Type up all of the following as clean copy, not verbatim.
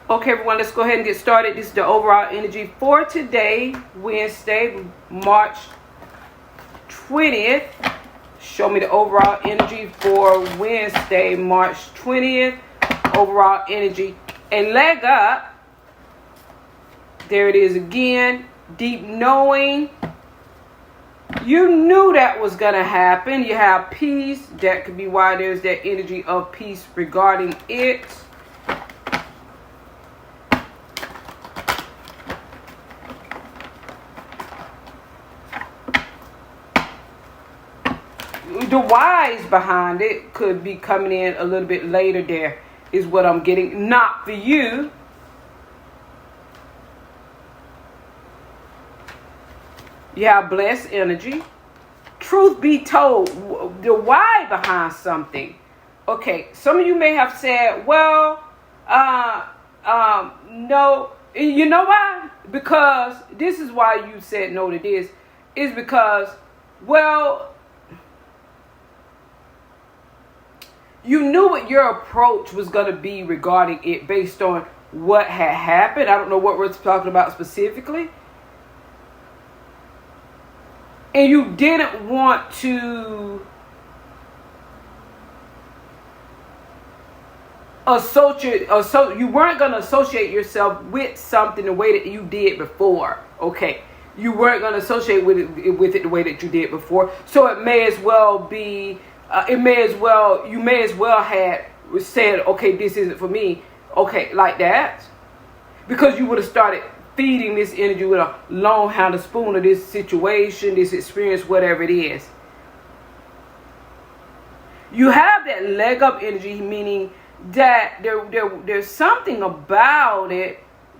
Okay, everyone, let's go ahead and get started. This is the overall energy for today, Wednesday, March 20th. Show me the overall energy for Wednesday, March 20th. Overall energy. A leg up. There it is again. Deep knowing. You knew that was going to happen. You have peace. That could be why there's that energy of peace regarding it. The whys behind it could be coming in a little bit later. There is what I'm getting. Not for you. You have blessed energy. Truth be told, the why behind something. Okay, some of you may have said, well, no. You know why? Because this is why you said no to this. Is because, well, you knew what your approach was going to be regarding it based on what had happened. I don't know what we're talking about specifically. And you didn't want to you weren't going to associate yourself with something the way that you did before. Okay. You weren't going to associate with it the way that you did before. So it may as well be, you may as well had said, okay, this isn't for me. Okay, like that. Because you would have started feeding this energy with a long handled spoon of this situation, this experience, whatever it is. You have that leg up energy, meaning that there's something about it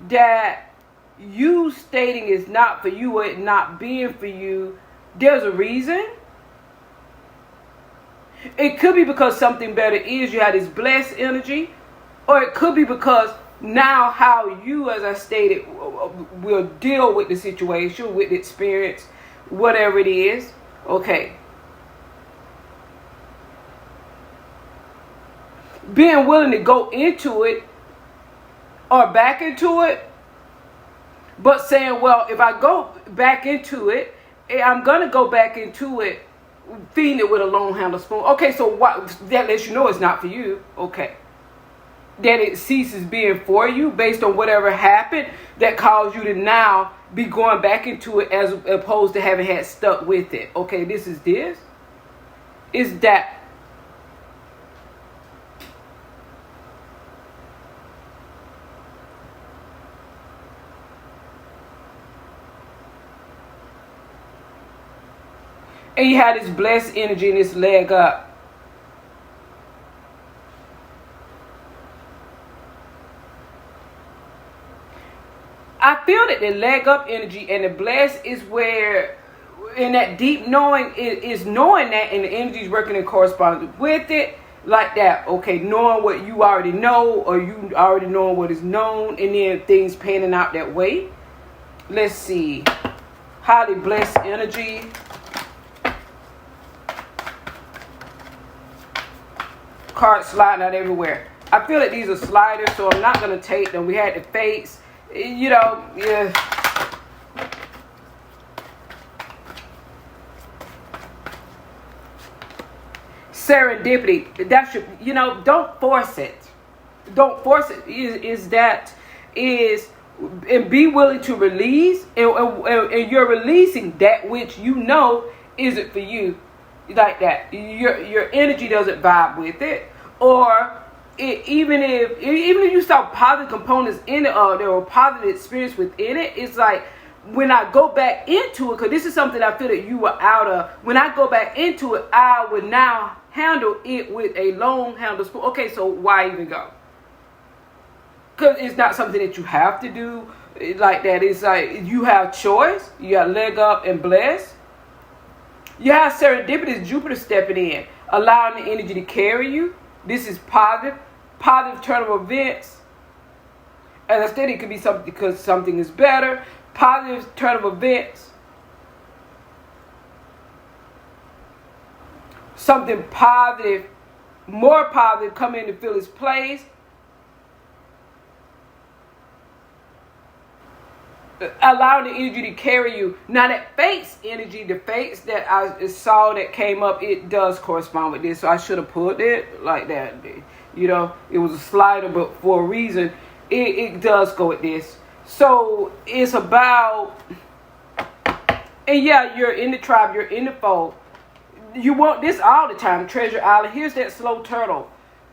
that you stating is not for you or it not being for you. There's a reason. It could be because something better is. You had this blessed energy. Or it could be because now how you, as I stated, will deal with the situation, with the experience, whatever it is. Okay. Being willing to go into it or back into it. But saying, well, if I go back into it, I'm going to go back into it feeding it with a long handled spoon. Okay, so what, that lets you know it's not for you. Okay. That it ceases being for you based on whatever happened that caused you to now be going back into it as opposed to having had stuck with it. Okay, this is this. Is that. And you had this blessed energy and this leg up. I feel that the leg up energy and the blessed is where, in that deep knowing, is knowing that, and the energy is working in correspondence with it, like that. Okay, knowing what you already know, or you already knowing what is known, and then things panning out that way. Let's see. Highly blessed energy. Cards sliding out everywhere. I feel that these are sliders, so I'm not going to take them. We had the fates. You know, yeah. Serendipity. That should, you know, don't force it. Don't force it. And be willing to release, and you're releasing that which you know isn't for you. Like that, your energy doesn't vibe with it, or even if you saw positive components in it, or there were positive experience within it, it's like when I go back into it, because this is something I feel that you were out of. When I go back into it, I would now handle it with a long handle spoon. Okay, so why even go? Because it's not something that you have to do like that. It's like you have choice. You got leg up and bless. You have serendipity, Jupiter stepping in, allowing the energy to carry you. This is positive turn of events. As I said, it could be something because something is better. Positive turn of events. Something positive, more positive, come in to fill its place. allowing the energy to carry you. Now that fates energy, the fates that I saw that came up, it does correspond with this. So I should have put it like that. You know, it was a slider, but for a reason, it does go with this. So it's about, and yeah, you're in the tribe, you're in the fold. You want this all the time, Treasure Island. Here's that slow turtle.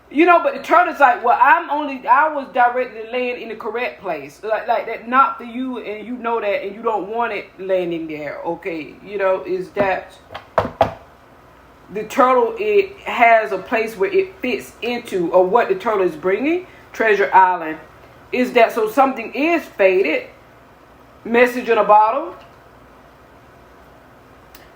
You know, but the turtle's like, well, I was directed to land in the correct place. Like that, not for you, and you know that, and you don't want it landing there. Okay, you know, is that the turtle, it has a place where it fits into, or what the turtle is bringing, Treasure Island. Is that so something is faded? Message in a bottle.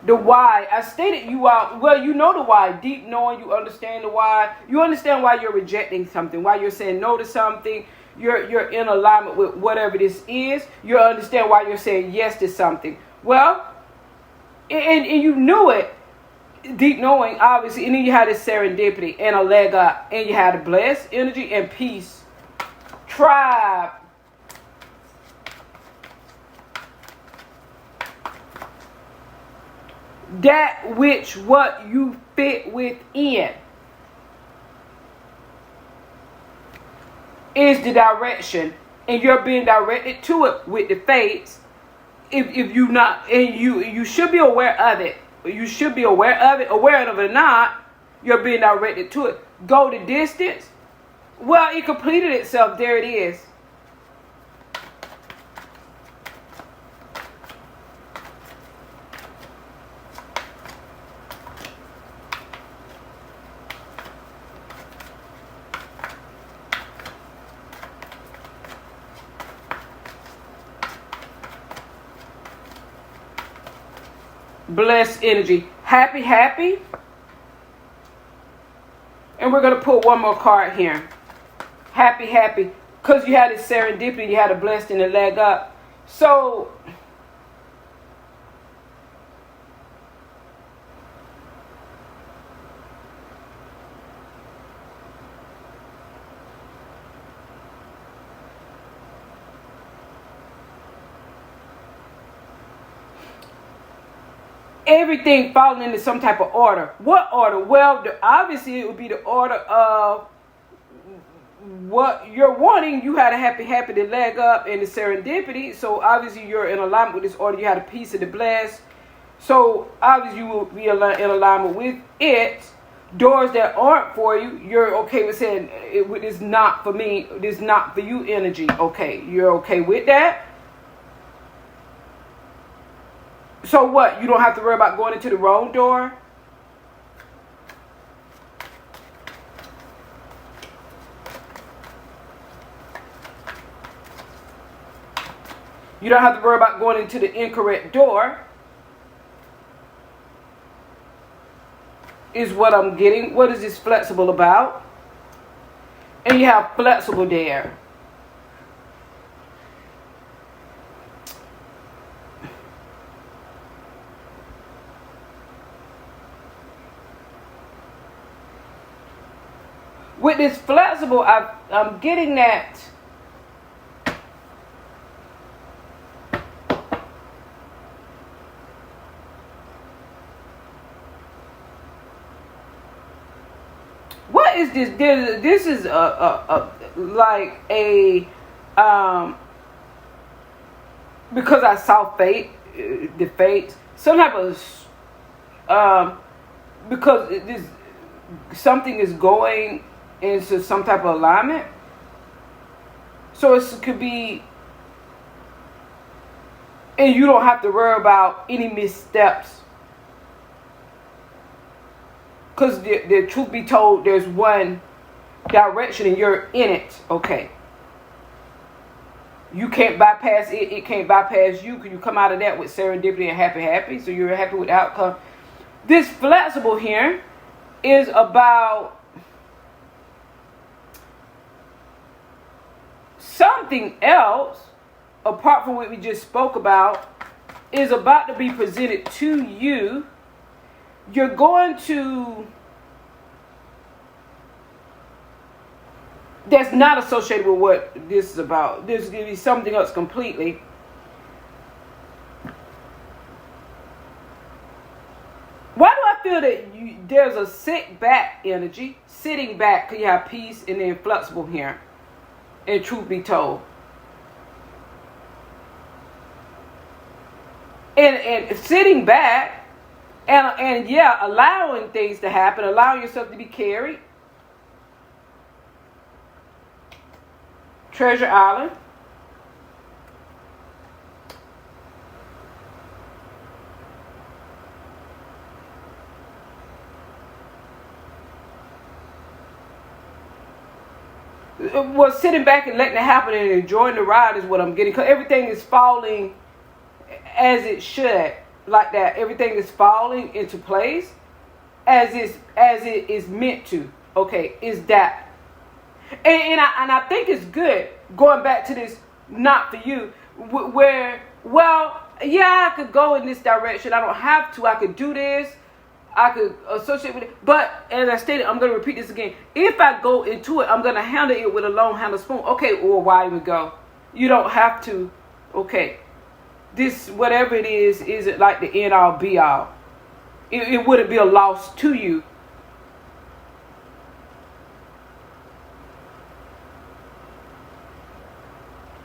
The why. I stated you are, well, you know the why. Deep knowing, you understand the why. You understand why you're rejecting something, why you're saying no to something. You're in alignment with whatever this is. You understand why you're saying yes to something. Well, and you knew it. Deep knowing, obviously. And then you had this serendipity and a leg up. And you had a blessed energy and peace. Tribe. That which what you fit within is the direction, and you're being directed to it with the fates. If you not, and you should be aware of it. You should be aware of it. Aware of it or not, you're being directed to it. Go the distance. Well, it completed itself. There it is. Blessed energy. Happy, happy. And we're going to put one more card here. Happy, happy. Because you had a serendipity, you had a blessed and a leg up. So, everything falling into some type of order. What order? Well, obviously it would be the order of what you're wanting. You had a happy, happy, the leg up, and the serendipity. So obviously you're in alignment with this order. You had a piece of the blessed. So obviously you will be in alignment with it. Doors that aren't for you, you're okay with saying, it is not for me. It is not for you energy. Okay, you're okay with that. So what? You don't have to worry about going into the wrong door? You don't have to worry about going into the incorrect door. Is what I'm getting. What is this flexible about? And you have flexible there. With this flexible, I'm getting that what is this? This is like a because I saw fate, the fates, some type of because this something is going into some type of alignment. So it could be, and you don't have to worry about any missteps. Because the truth be told, there's one direction and you're in it. Okay. You can't bypass it. It can't bypass you. Because you come out of that with serendipity and happy, happy. So you're happy with the outcome. This flexible here is about something else, apart from what we just spoke about, is about to be presented to you. You're going to, that's not associated with what this is about. This is going to be something else completely. feel that there's a sit back energy, sitting back, because you have peace and then flexible here. And truth be told. And sitting back and yeah, allowing things to happen, allowing yourself to be carried. Treasure Island. Well, sitting back and letting it happen and enjoying the ride is what I'm getting. Because everything is falling as it should. Like that. Everything is falling into place as it is meant to. Okay, is that. And I think it's good, going back to this, not for you, where, well, yeah, I could go in this direction. I don't have to. I could do this. I could associate with it. But as I stated, I'm going to repeat this again. If I go into it, I'm going to handle it with a long handle spoon. Okay, or why even go? You don't have to. Okay. This, whatever it is, isn't like the end all be all. It wouldn't be a loss to you.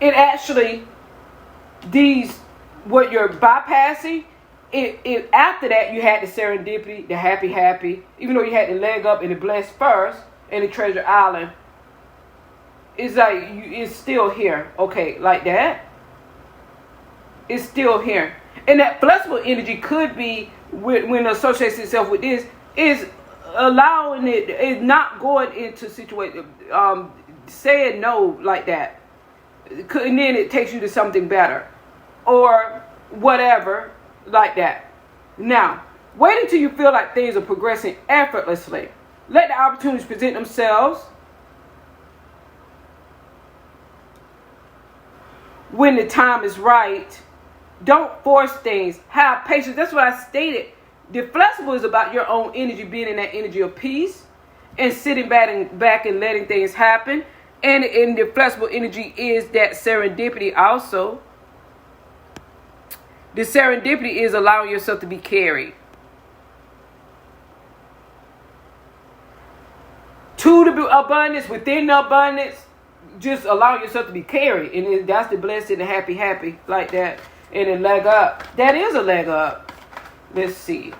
It actually, what you're bypassing, it after that you had the serendipity, the happy, even though you had the leg up and the blessed first and the treasure island. It's like it's still here, okay, like that. It's still here, and that flexible energy could be when it associates itself with this is allowing it, is not going into situation, saying no like that, and then it takes you to something better, or whatever. Like that. Now, wait until you feel like things are progressing effortlessly. Let the opportunities present themselves. When the time is right, don't force things. Have patience. That's what I stated. The flexible is about your own energy, being in that energy of peace and sitting back and letting things happen. And in the flexible energy is that serendipity also. The serendipity is allowing yourself to be carried. To the abundance, within the abundance, just allow yourself to be carried. And that's the blessed and the happy, like that. And a leg up. That is a leg up. Let's see.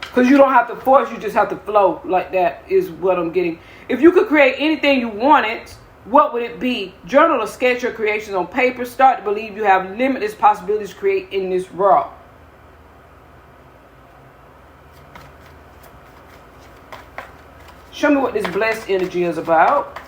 Because you don't have to force, you just have to flow. Like that is what I'm getting. If you could create anything you wanted, what would it be? Journal or sketch your creations on paper. Start to believe you have limitless possibilities to create in this world. Show me what this blessed energy is about.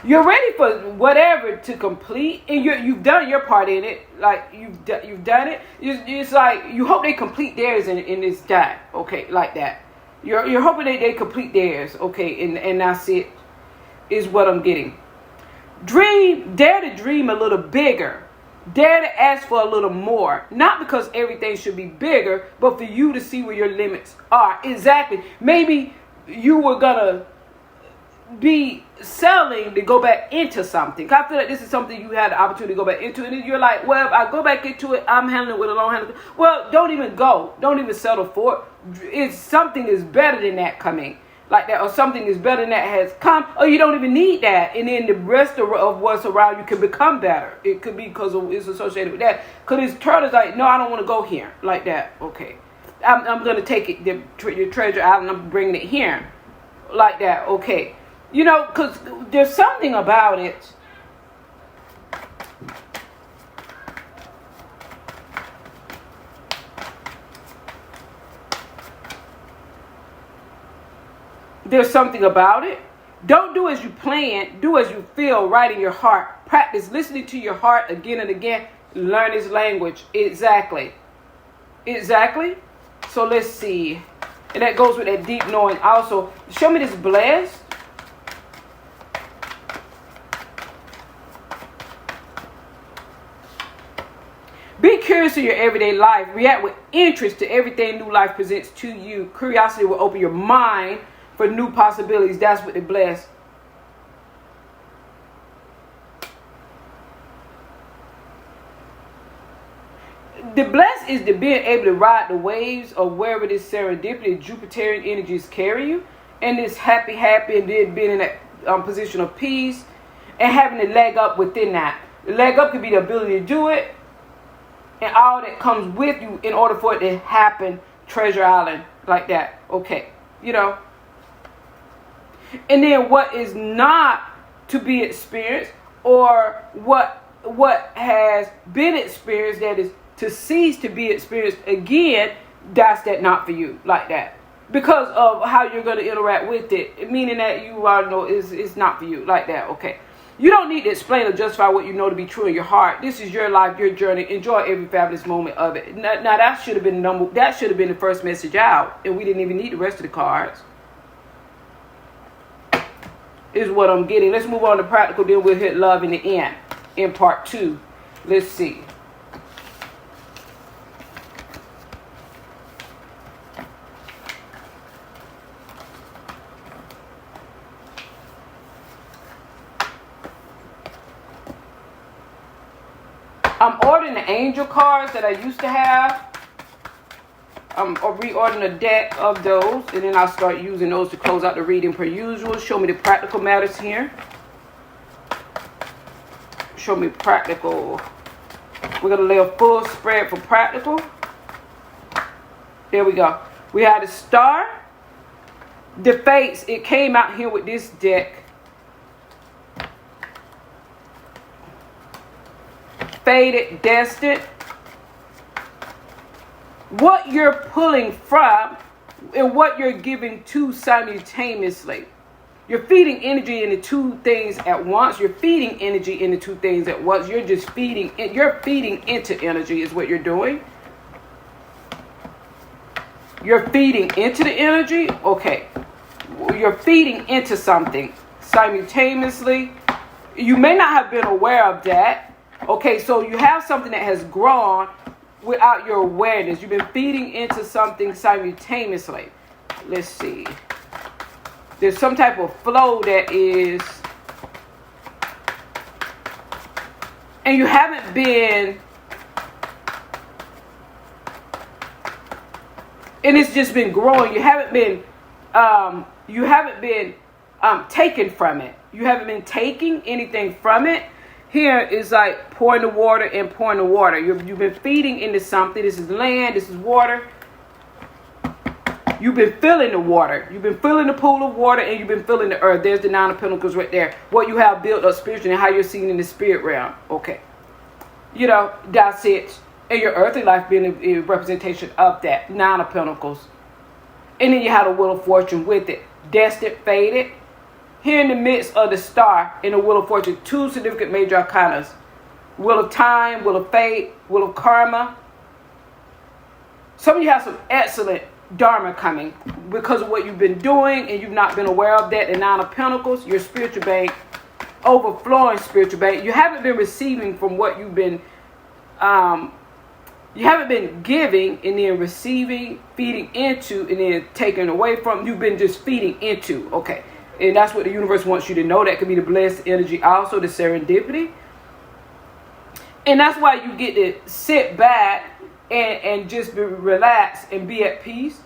You're ready for whatever to complete, and you've done your part in it. Like you've done it. It's like you hope they complete theirs in this time. Okay, like that. You're hoping they complete theirs. Okay, and that's it. Is what I'm getting. Dare to dream a little bigger. Dare to ask for a little more. Not because everything should be bigger, but for you to see where your limits are. Exactly. Maybe you were gonna be selling to go back into something. I feel like this is something you had the opportunity to go back into, and you're like, well, if I go back into it, I'm handling it with a long handle. Well, don't even go. Don't even settle for it. It's something is better than that coming. Like that, or something is better than that has come, or you don't even need that, and then the rest of what's around you can become better. It could be because it's associated with that. Because this turtle's like, no, I don't want to go here. Like that. Okay, I'm going to take it, your treasure out, and I'm bringing it here. Like that. Okay. You know, because there's something about it. There's something about it. Don't do as you plan. Do as you feel right in your heart. Practice listening to your heart again and again. Learn his language. Exactly. So let's see. And that goes with that deep knowing also. Show me this blessed. Be curious in your everyday life. React with interest to everything new life presents to you. Curiosity will open your mind for new possibilities. That's what they bless. The blessed is the being able to ride the waves of wherever this serendipity, Jupiterian energies carry you, and this happy, and then being in that position of peace, and having the leg up within that. The leg up could be the ability to do it, and all that comes with you in order for it to happen. Treasure Island, like that. Okay, you know. And then what is not to be experienced, or what has been experienced that is to cease to be experienced again, that's that not for you, like that. Because of how you're going to interact with it, meaning that you already know it's not for you, like that, okay. You don't need to explain or justify what you know to be true in your heart. This is your life, your journey. Enjoy every fabulous moment of it. Now that should have been the first message out, and we didn't even need the rest of the cards. Is what I'm getting. Let's move on to practical, then we'll hit love in the end, in part 2. Let's see. I'm ordering the angel cards that I used to have. I'm reordering a deck of those, and then I'll start using those to close out the reading per usual. Show me the practical matters here. Show me practical. We're going to lay a full spread for practical. There we go. We had a star. The fates, it came out here with this deck. Faded, destined. What you're pulling from and what you're giving to simultaneously. You're feeding energy into two things at once. You're feeding energy into two things at once. You're just feeding into energy is what you're doing. You're feeding into the energy. Okay. You're feeding into something simultaneously. You may not have been aware of that. Okay, so you have something that has grown without your awareness. You've been feeding into something simultaneously. Let's see. There's some type of flow that is, and you haven't been, and it's just been growing. You haven't been taken from it. You haven't been taking anything from it. Here is like pouring the water and pouring the water. You've been feeding into something. This is land. This is water. You've been filling the water. You've been filling the pool of water, and you've been filling the earth. There's the 9 of Pentacles right there. What you have built up spiritually and how you're seen in the spirit realm. Okay. You know, that's it. And your earthly life being a representation of that 9 of Pentacles. And then you have the Wheel of Fortune with it. Destined, faded. Here in the midst of the star in the Wheel of Fortune, 2 significant major arcanas. Wheel of time, Wheel of fate, Wheel of karma. Some of you have some excellent dharma coming because of what you've been doing and you've not been aware of that. The 9 of Pentacles, your spiritual bank, overflowing spiritual bank. You haven't been receiving from what you've been, you haven't been giving and then receiving, feeding into, and then taking away from. You've been just feeding into. Okay. And that's what the universe wants you to know. That could be the blessed energy, also the serendipity. And that's why you get to sit back and just be relaxed and be at peace.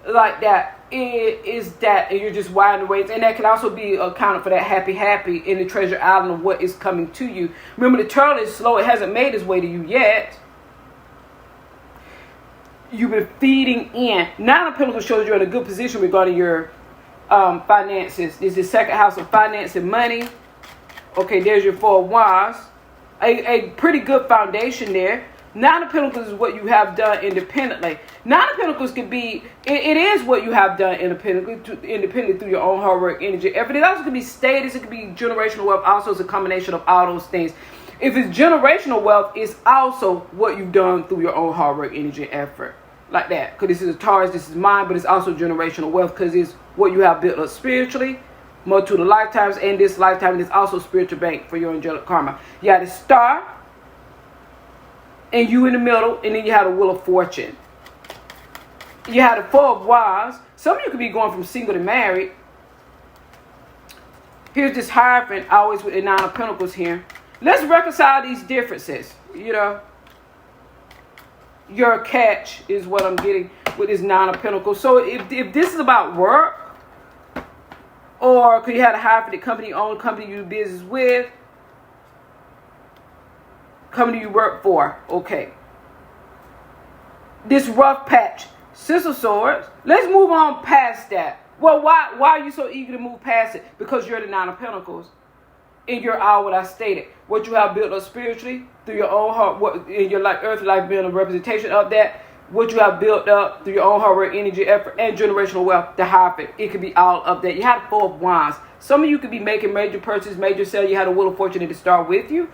Like that. It is that. And you're just winding away. And that can also be accounted for that happy in the treasure island of what is coming to you. Remember, the turtle is slow. It hasn't made its way to you yet. You've been feeding in. 9 of Pentacles shows you're in a good position regarding your finances. This is the second house of finance and money. Okay, there's your 4 of Wands. A pretty good foundation there. 9 of Pentacles is what you have done independently. 9 of Pentacles could be, it is what you have done independently through your own hard work, energy, effort. It also could be status. It could be generational wealth. Also, it's a combination of all those things. If it's generational wealth, it's also what you've done through your own hard work, energy, and effort. Like that. Because this is a Taurus, this is mine, but it's also generational wealth because it's what you have built up spiritually, multitude of lifetimes, and this lifetime, and it's also spiritual bank for your angelic karma. You got the star. and you in the middle, and then you have the Wheel of Fortune. You have the Four of Wands. Some of you could be going from single to married. Here's this Hierophant, always with the Nine of Pentacles here. Let's reconcile these differences, you know. Your catch is what I'm getting with this Nine of Pentacles. So if this is about work, or could you have a Hierophant, company you own, company you do business with, company you work for, okay. This rough patch, Six of Swords. Let's move on past that. Well, why are you so eager to move past it? Because you're the Nine of Pentacles. And you're all what I stated. What you have built up spiritually through your own heart, what in your life, earthly life being a representation of that. What you have built up through your own hard work, energy, effort, and generational wealth, the Hierophant. It could be all of that. You have the Four of Wands. Some of you could be making major purchases, major sale. You had a Wheel of Fortune to start with you.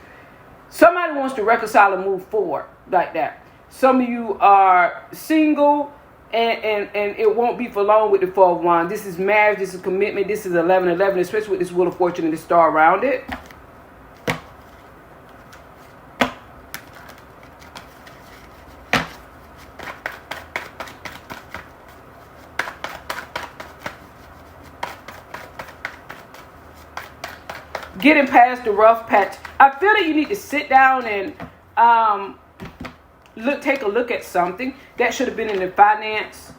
Somebody wants to reconcile and move forward like that. Some of you are single. And it won't be for long with the Four of Wands. This is marriage. This is commitment. This is 11-11, especially with this Wheel of Fortune and the star around it. Getting past the rough patch. I feel that you need to sit down and take a look at something that should have been in the finance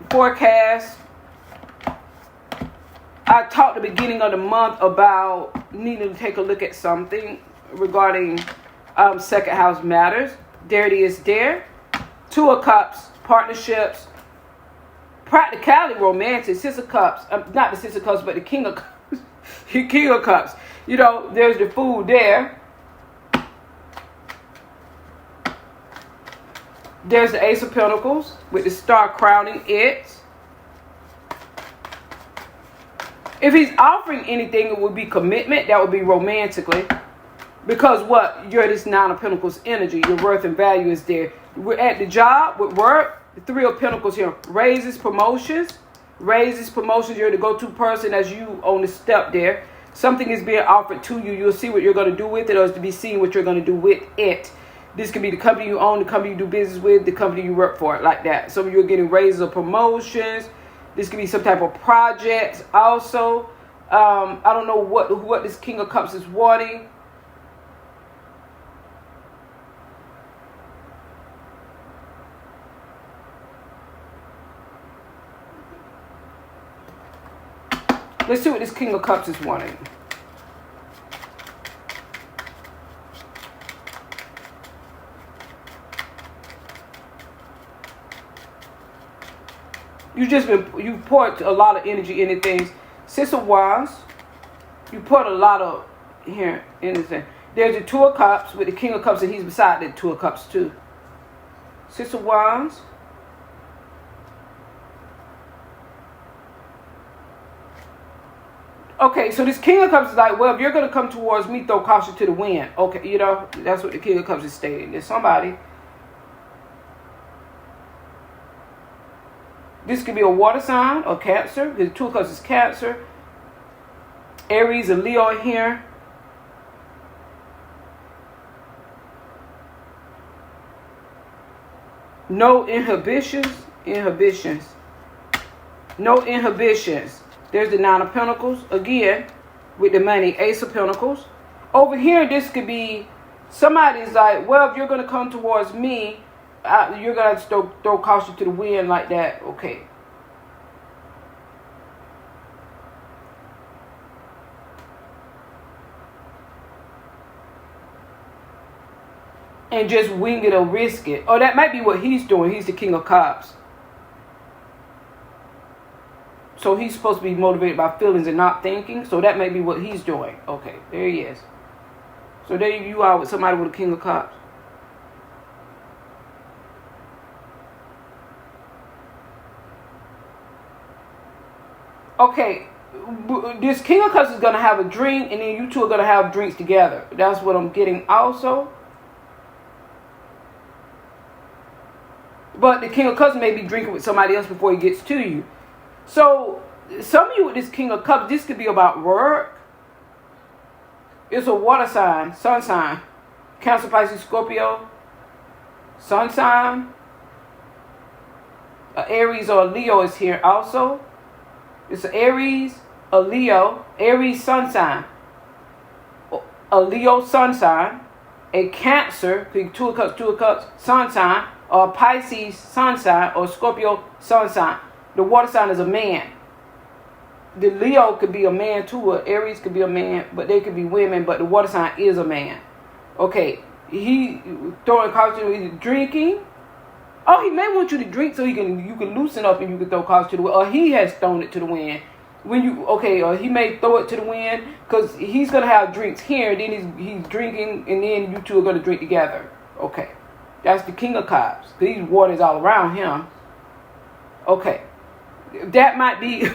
forecast. I talked at the beginning of the month about needing to take a look at something regarding second house matters. There it is there. Two of Cups, partnerships, practicality, romantic. Six of Cups, not the Six of Cups, but the King of Cups. King of Cups. You know, there's the Fool there. There's the Ace of Pentacles with the star crowning it. If he's offering anything, it would be commitment. That would be romantically. Because what? You're this Nine of Pentacles energy. Your worth and value is there. We're at the job, with work. The Three of Pentacles here. Raises, promotions. Raises, promotions. You're the go-to person as you on the step there. Something is being offered to you. You'll see what you're going to do with it, or it's to be seen what you're going to do with it. This could be the company you own, the company you do business with, the company you work for, like that. Some of you are getting raises or promotions. This could be some type of project also. I don't know what this King of Cups is wanting. Let's see what this King of Cups is wanting. You poured a lot of energy into things. Six of Wands. You poured a lot of here in this thing. There's the Two of Cups with the King of Cups, and he's beside the Two of Cups too. Six of Wands. Okay, so this King of Cups is like, well, if you're going to come towards me, throw caution to the wind. Okay, you know, that's what the King of Cups is stating. There's somebody. This could be a water sign or Cancer. The Two of Cups is Cancer. Aries and Leo here. No inhibitions. No inhibitions. There's the Nine of Pentacles. Again, with the money. Ace of Pentacles. Over here, this could be somebody's like, well, if you're going to come towards me, you're going to throw caution to the wind like that. Okay. And just wing it or risk it. Or that might be what he's doing. He's the King of Cups. So he's supposed to be motivated by feelings and not thinking. So that may be what he's doing. Okay, there he is. So there you are with somebody with a King of Cups. Okay, this King of Cups is going to have a drink, and then you two are going to have drinks together. That's what I'm getting also. But the King of Cups may be drinking with somebody else before he gets to you. So, some of you with this King of Cups, this could be about work. It's a water sign, sun sign. Cancer, Pisces, Scorpio, Sun sign. Aries or Leo is here also. It's an Aries, a Leo, Aries sun sign, a Leo sun sign, a Cancer, Two of Cups, sun sign, or a Pisces sun sign, or Scorpio sun sign. The water sign is a man. The Leo could be a man too, or Aries could be a man, but they could be women, but the water sign is a man. Okay, he throwing cards to you, drinking. Oh, he may want you to drink so you can loosen up and you can throw cards to the wind. Or he has thrown it to the wind. Or he may throw it to the wind because he's gonna have drinks here, and then he's drinking, and then you two are gonna drink together. Okay, that's the King of Cups. These waters all around him. Okay, that might be.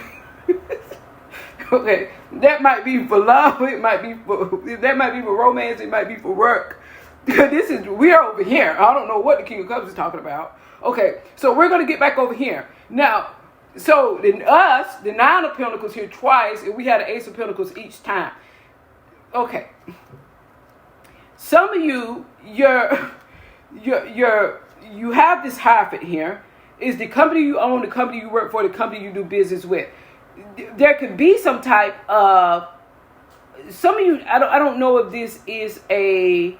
Okay, that might be for love. That might be for romance. It might be for work. We are over here. I don't know what the King of Cups is talking about. Okay, so we're going to get back over here. Now, so the Nine of Pentacles here twice, and we had an Ace of Pentacles each time. Okay. Some of you, you have this Hierophant here. Is the company you own, the company you work for, the company you do business with. There could be some type of, some of you, I don't know if this is a,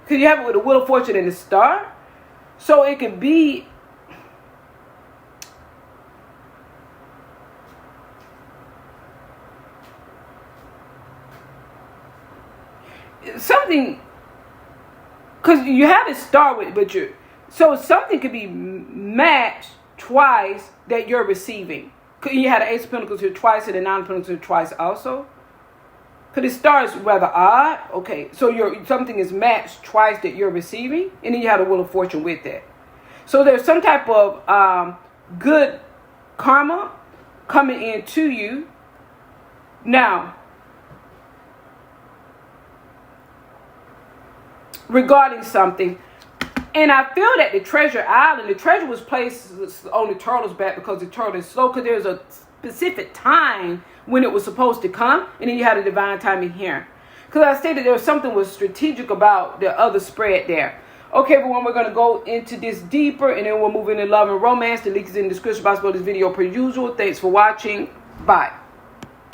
because you have it with the Wheel of Fortune and the Star. So it could be something, because you have a star with it, but so something could be matched twice that you're receiving. You had an Ace of Pentacles here twice and the Nine of Pentacles here twice also. Because the star is rather odd. Okay, so something is matched twice that you're receiving, and then you have the Wheel of Fortune with that. So there's some type of good karma coming into you. Now, regarding something, and I feel that the treasure island, the treasure was placed on the turtle's back because the turtle is slow, because there's a specific time when it was supposed to come, and then you had a divine timing here. Because I stated there was something was strategic about the other spread there. Okay, everyone, we're going to go into this deeper, and then we'll move into love and romance. The link is in the description box below this video per usual. Thanks for watching. Bye.